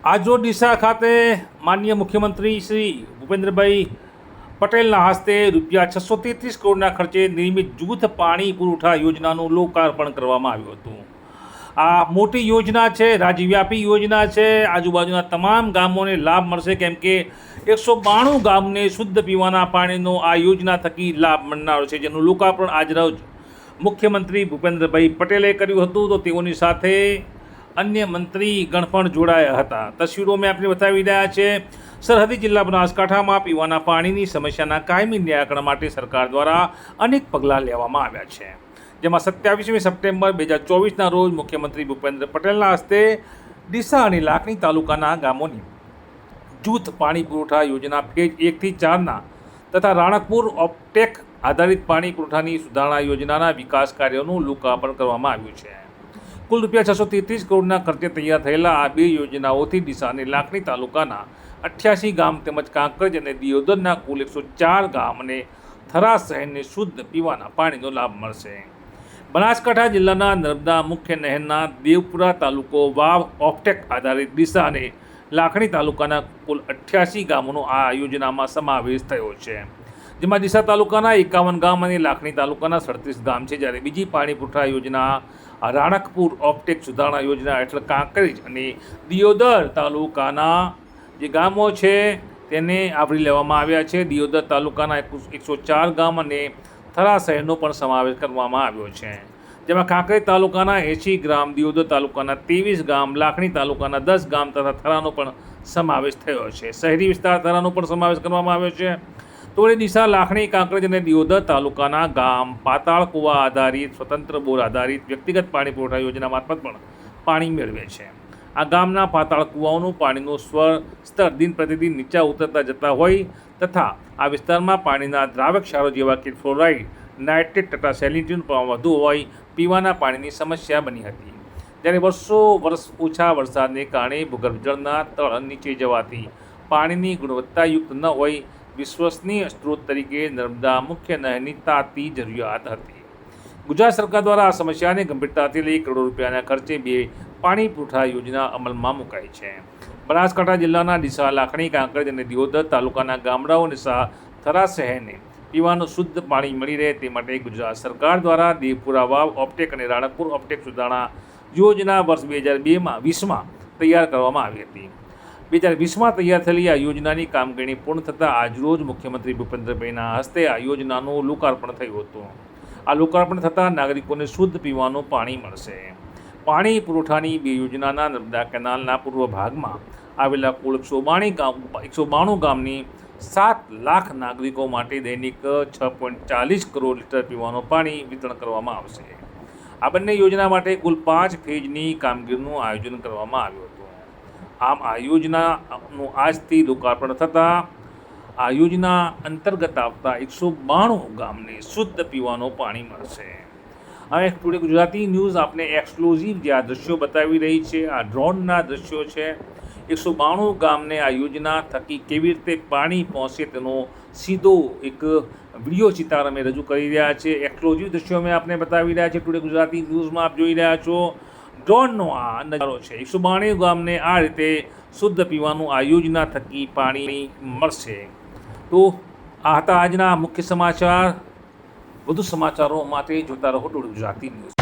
આજરોજ ડીસા ખાતે માનનીય મુખ્યમંત્રી શ્રી ભૂપેન્દ્રભાઈ પટેલના હસ્તે ₹633 કરોડના ખર્ચે નિર્મિત જૂથ પાણી પુરવઠા યોજનાનું લોકાર્પણ કરવામાં આવ્યું હતું। આ મોટી યોજના છે, રાજ્યવ્યાપી યોજના છે। આજુબાજુના તમામ ગામોને લાભ મળશે, કેમ કે 192 ગામને શુદ્ધ પીવાના પાણીનો આ યોજના થકી લાભ મળનારો છે, જેનું લોકાર્પણ આજરોજ મુખ્યમંત્રી ભૂપેન્દ્રભાઈ પટેલે કર્યું હતું। તો તેઓની સાથે अन्य मंत्री गण पण जोड़ाया था। तस्वीरों में आपने बतावी रह्या छे सरहदी जिला बनासकांठा में पीवाना पाणीनी समस्याना कायमी निराकरण माटे सरकार द्वारा अनेक पगलां लेवामां आव्या छे, जेमां 27 सप्टेम्बर 2024 रोज मुख्यमंत्री भूपेन्द्र पटेलना हस्ते डीसा अने लाखणी तालुकाना गामोनी जूथ पाणी पुरवठा योजना फेज 1 થી 4 तथा राणकपुर ऑप्टेक आधारित पाणी पुरवठानी सुधारणा योजनाना विकास कार्योनुं लोकार्पण करवामां आव्युं छे। कुल ₹633 करोड़ना खर्चे तैयार थयेला आ बे योजनाओथी डीसा अने लाखणी तालुकाना 88 गाम तेमज कांकरेज अने दियोदરના कुल 104 गाम अने थरा शहेरने शुद्ध पीवाना पाणीनो लाभ मळशे। बनासकांठा जिल्लाना नर्मदा मुख्य नहेरना देवपुरा तालुको वाव ऑप्टेक आधारित डीसा अने लाखणी तालुकाना कुल 88 गामोनो आ योजनामां समावेश थयो छे, जेमां डीसा तालुकाना 51 गाम अने लाखणी तालुकाना 37 गाम छे, ज्यारे बीजी पाणी पुरवठा योजना राणकपुर ऑप्टेक सुधारणा योजना हेठळ कांकरेज अने दियोदर तालुकाना जे गामो छे तेने आवरी लेवामां आव्या छे। दियोदर तालुकाना 104 गाम अने थरा शहेरनो पण समावेश करवामां आव्यो छे, जेमां कांकरेज तालुकाना 80 गाम, दियोदर तालुकाना 23 गाम, लाखणी तालुकाना 10 गाम तथा थरानो पण समावेश थयो छे। शहेरी विस्तार थरानो पण समावेश करवामां आव्यो छे। तो डीसा, लाखणी, कांकरेज अने दियोदर तालुकाना गाम पाताळ कुवा आधारित स्वतंत्र बोर आधारित व्यक्तिगत पाणी पुरवठा योजना मार्फत पण पाणी मेळवे छे। आ गामना पाताळ कुवाओनुं पाणीनुं स्तर दिन प्रतिदिन नीचा उतरता जता होय तथा आ विस्तारमां पाणीना द्रावक क्षारो जेवा के फ्लोराइड, नाइट्रेट तथा सेलिनिटीनुं प्रमाण वधु होवाय पीवाना पाणीनी समस्या बनी हती। त्यारे वर्ष ओछा वरसादने कारणे भूगर्भ जळना तळ नीचे जवाथी पाणीनी गुणवत्तायुक्त न होय विश्वसनीय स्त्रोत तरीके नर्मदा मुख्य नहरनी ताती जरूरियात हती। गुजरात सरकार द्वारा आ समस्याने गंभीरताथी लई करोड़ों रूपियाना खर्चे बे पाणी पुरवठा योजना अमलमां मुकाई छे। बनासकांठा जिल्लाना डीसा, लाखणी, कांकरेज अने दियोदर तालुकाना गामडाओ अने थरा शहेरने पीवानुं शुद्ध पाणी मळी रहे ते माटे गुजरात सरकार द्वारा देवपुरा वाव ऑप्टेक अने राणकपुर ऑप्टेक सुधारणा योजना वर्ष 2020 में तैयार करवामां आवी हती। 2020 में तैयार थયેલી આ યોજનાની કામગીરી પૂર્ણ થતાં આજરોજ મુખ્યમંત્રી ભૂપેન્દ્રભાઈના હસ્તે આ યોજનાનું લોકાર્પણ થયું હતું। આ લોકાર્પણ થતાં નાગરિકોને શુદ્ધ પીવાનું પાણી મળશે। પાણી પુરવઠાની બે યોજનાના નર્મદા કેનાલના પૂર્વ ભાગમાં આવેલા કુલ 192 ગામની 7 લાખ નાગરિકો માટે દૈનિક 6.40 કરોડ લીટર પીવાનું પાણી વિતરણ કરવામાં આવશે। આ બંને યોજના માટે કુલ 5 ફેજની કામગીરીનું આયોજન કરવામાં આવ્યું હતું। आम आ योजनाનું આજથી લોકાર્પણ થતાં આ યોજના અંતર્ગત આવતા 192 ગામને શુદ્ધ પીવાનું પાણી મળશે। હવે ટુડે ગુજરાતી ન્યૂઝ આપને એક્સક્લુઝિવ જે આ દ્રશ્યો બતાવી રહી છે, આ ડ્રોનના દ્રશ્યો છે। 192 ગામને આ યોજના થકી કેવી રીતે પાણી પહોંચે તેનો સીધો એક વિડીયો ચિતાર અમે રજૂ કરી રહ્યા છે। એક્સક્લુઝિવ દ્રશ્યો અમે આપને બતાવી રહ્યા છે। ટુડે ગુજરાતી ન્યૂઝમાં આપ જોઈ રહ્યા છો ડ્રોનનો આ નજારો છે। 192 ગામને આ રીતે શુદ્ધ પીવાનું આ યોજના થકી પાણી મળશે। તો આ હતા આજના મુખ્ય સમાચાર। વધુ સમાચારો માટે જોતા રહો ટુડે ગુજરાતી ન્યૂઝ।